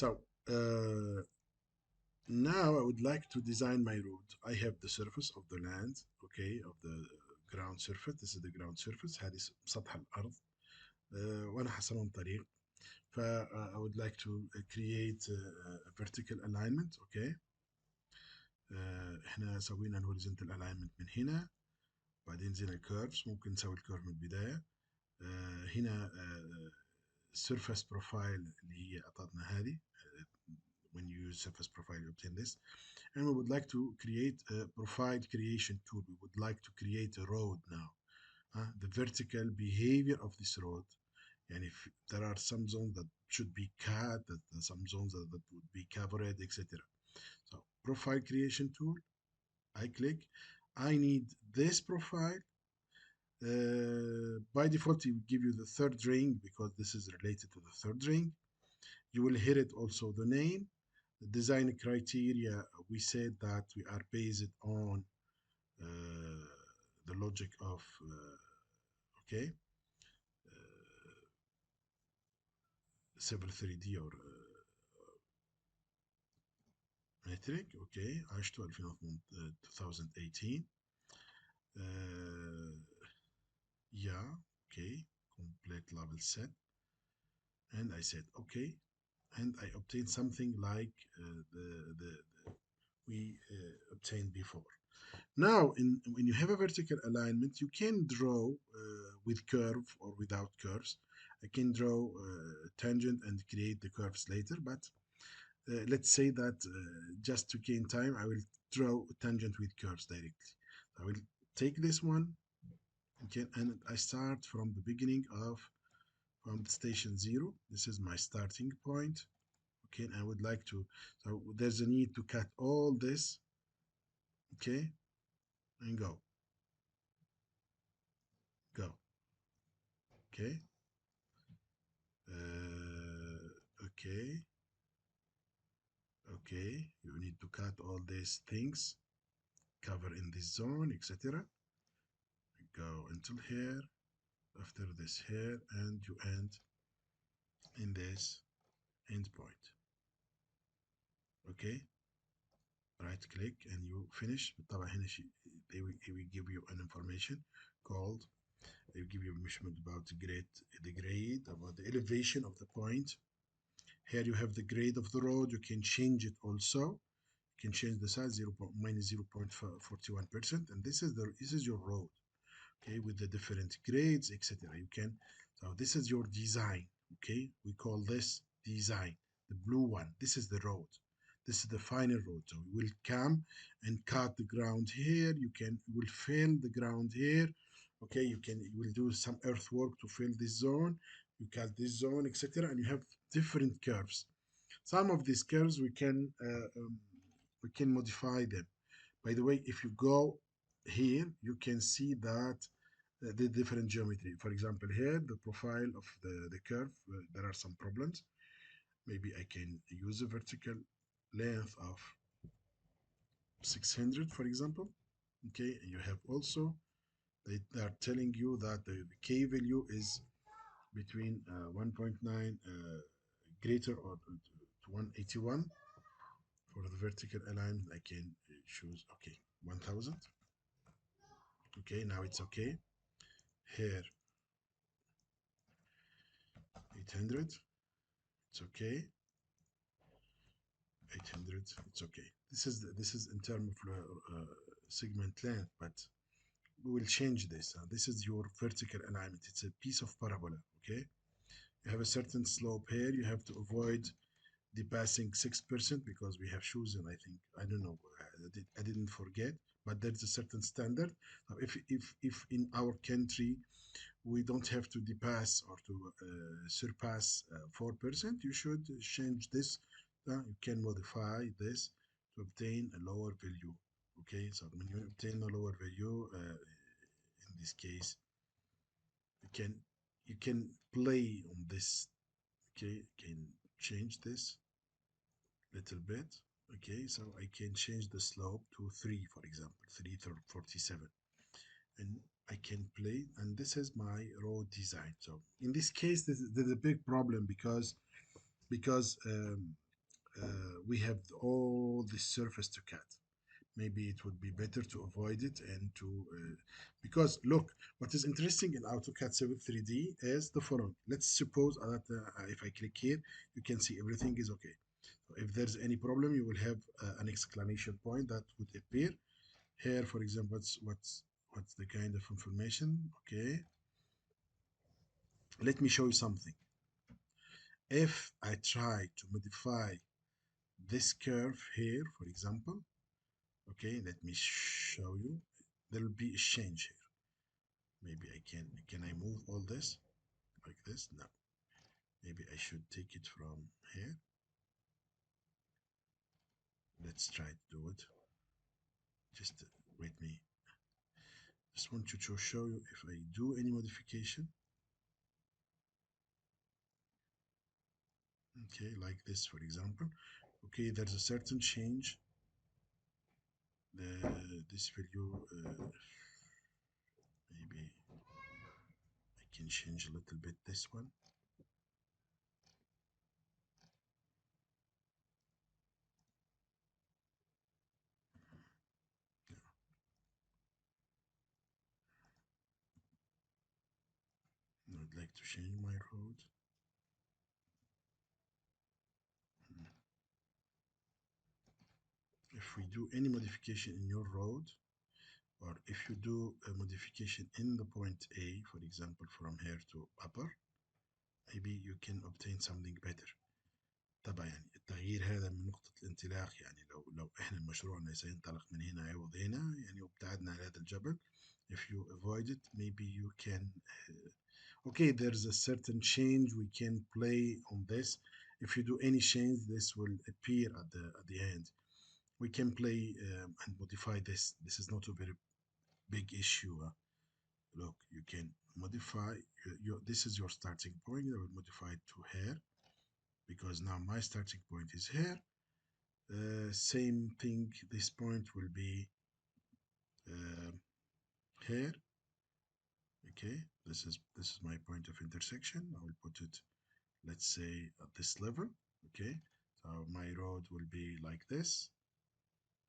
So now I would like to design my road. I have the surface of the land, okay, of the ground surface. This is the ground surface. هذه سطح الأرض. وأنا حصلهم طريق. ف I would like to create a vertical alignment, okay. احنا سوينا ال horizontal alignment من هنا. بعدين زينا الكيرفز، ممكن نسوي الكيرف من البداية. هنا surface profile اللي هي أعطتنا هذه. When you use surface profile, you obtain this. And we would like to create a profile creation tool. We would like to create a road now. The vertical behavior of this road. And if there are some zones that should be cut, that some zones that would be covered, etc. So profile creation tool, I click. I need this profile. By default, it will give you the third ring because this is related to the third ring. You will hear it also the name. The design criteria, we said that we are based on uh, the logic of, okay, Civil 3D or metric, okay, عشته 2018. Yeah, okay, complete level set. And I said, okay, and I obtained something like the we obtained before. Now, when you have a vertical alignment, you can draw with curve or without curves. I can draw tangent and create the curves later, but let's say that just to gain time, I will draw tangent with curves directly. I will take this one, okay, and I start from the beginning of from station 0. This is my starting point. Okay, and I would like to, so there's a need to cut all this, okay, and go, okay, okay, okay. You need to cut all these things, cover in this zone, etc. Go until here, after this here, and you end in this endpoint. Okay, right click and you finish. طبعا هنا they will give you an information called, they will give you measurement about the grade, about the elevation of the point. Here you have the grade of the road. You can change it also. You can change the size 0. minus 0.41%, and this is your road, okay, with the different grades, etc. You can, so this is your design, okay. We call this design, the blue one. This is the road. This is the final road. So we will come and cut the ground here. You will fill the ground here, okay. You will do some earthwork to fill this zone. You cut this zone, etc., and you have different curves. Some of these curves we can modify them. By the way, if you go here, you can see that the different geometry. For example, here, the profile of the curve, there are some problems. Maybe I can use a vertical length of 600, for example. Okay, and you have also, they are telling you that the K value is between 1.9 greater or to 181. For the vertical alignment, I can choose, okay, 1000. Okay, now it's okay. Here, 800. It's okay. 800. It's okay. This is in terms of segment length, but we will change this. This is your vertical alignment. It's a piece of parabola. Okay. You have a certain slope here. You have to avoid the passing 6% because we have chosen, I think, I don't know, I didn't forget, but there's a certain standard. Now, if in our country we don't have to depass or to surpass 4%, you should change this. You can modify this to obtain a lower value. Okay, so when you obtain a lower value, in this case, you can play on this. Okay, you can change this little bit. Okay, so I can change the slope to 3, for example, 347, and I can play, and this is my road design. So in this case, this is a big problem because we have all this surface to cut. Maybe it would be better to avoid it and to because look, what is interesting in AutoCAD 7 3D is the following. Let's suppose that if I click here, you can see everything is okay. So if there's any problem, you will have an exclamation point that would appear here. For example, what's the kind of information? Okay, let me show you something. If I try to modify this curve here, for example, okay, let me show you. There will be a change here. Maybe I can I move all this like this? No. Maybe I should take it from here. Let's try to do it. Just wait me. Just want to show you if I do any modification. Okay, like this, for example. Okay, there's a certain change. This value, maybe I can change a little bit this one. I'd like to change my road. If we do any modification in your road, or if you do a modification in the point A, for example, from here to upper, maybe you can obtain something better. طبعا يعني التغيير هذا من نقطة الانطلاق، يعني لو احنا مشروعنا سينطلق من هنا عوض هنا يعني وابتعدنا عن هذا الجبل. If you avoid it, maybe you can okay, there's a certain change we can play on this. If you do any change, this will appear at the end. We can play and modify this. This is not a very big issue. Look, you can modify this is your starting point. I will modify it to here because now my starting point is here. Same thing, this point will be uh, here. Okay, this is my point of intersection. I will put it, let's say, at this level. Okay, so my road will be like this,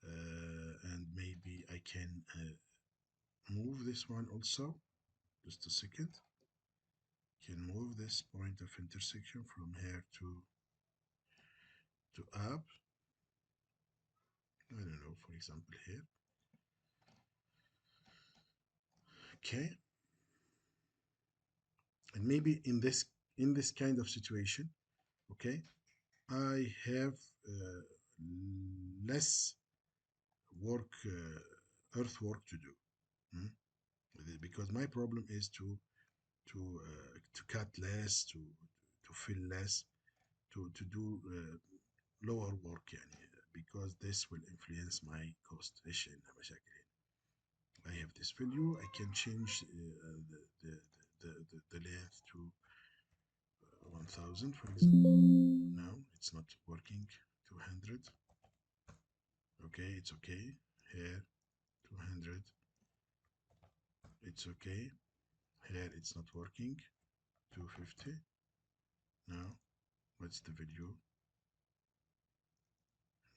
and maybe I can move this one also. Just a second. Can move this point of intersection from here to up. I don't know, for example, here. Okay, and maybe in this kind of situation, okay, I have less work, earthwork to do, mm, because my problem is to cut less, to fill less, to do lower work يعني, because this will influence my cost. ايش عندنا مشاكل هنا. I have this value. I can change the length to 1000, for example. No, it's not working. 200. Okay, it's okay. Here, 200. It's okay. Here, it's not working. 250. Now, what's the value?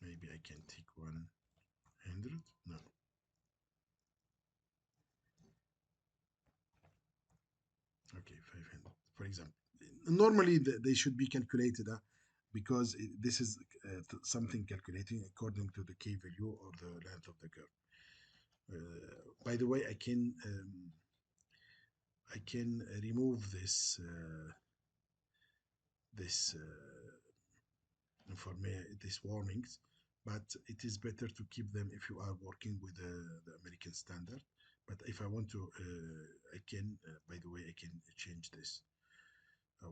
Maybe I can take 100. No. Okay, 500, for example. Normally, they should be calculated because this is something calculating according to the K value or the length of the curve. By the way, I can remove this these warnings, but it is better to keep them if you are working with the American standard. But if I want to, I can. By the way, I can change this.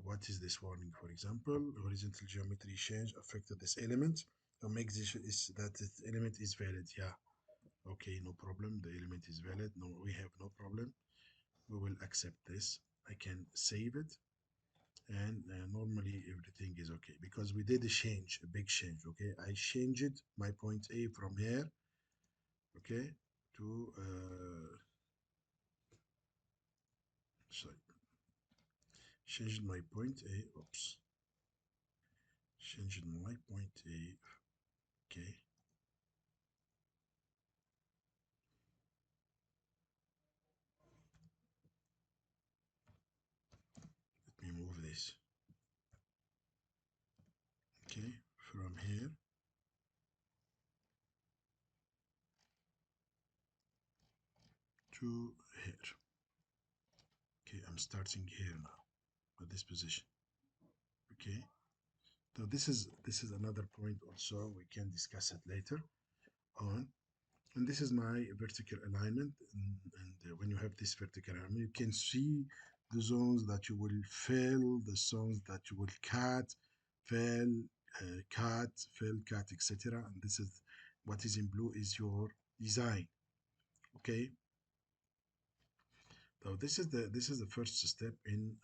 What is this warning? For example, horizontal geometry change affected this element. Make this is that this element is valid. Yeah. Okay, no problem. The element is valid. No, we have no problem. We will accept this. I can save it, and normally everything is okay because we did a change, a big change. Okay, I changed my point A from here. Okay, to sorry, changed my point A. Oops. Changing my point A. Okay, let me move this. Okay, from here to here. Okay, I'm starting here now at this position. Okay, so this is another point also we can discuss it later on. And this is my vertical alignment. And when you have this vertical alignment, you can see the zones that you will fill, the zones that you will cut, fill, cut, etc. And this is what is in blue is your design. Okay, so this is the first step in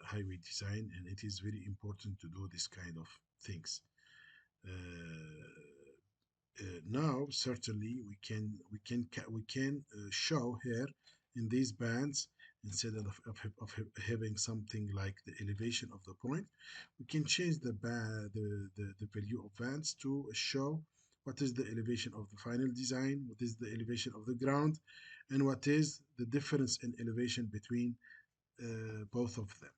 highway design, and it is very important to do this kind of things. Now certainly we can show here in these bands, instead of having something like the elevation of the point, we can change the value of bands to show what is the elevation of the final design, what is the elevation of the ground, and what is the difference in elevation between both of them.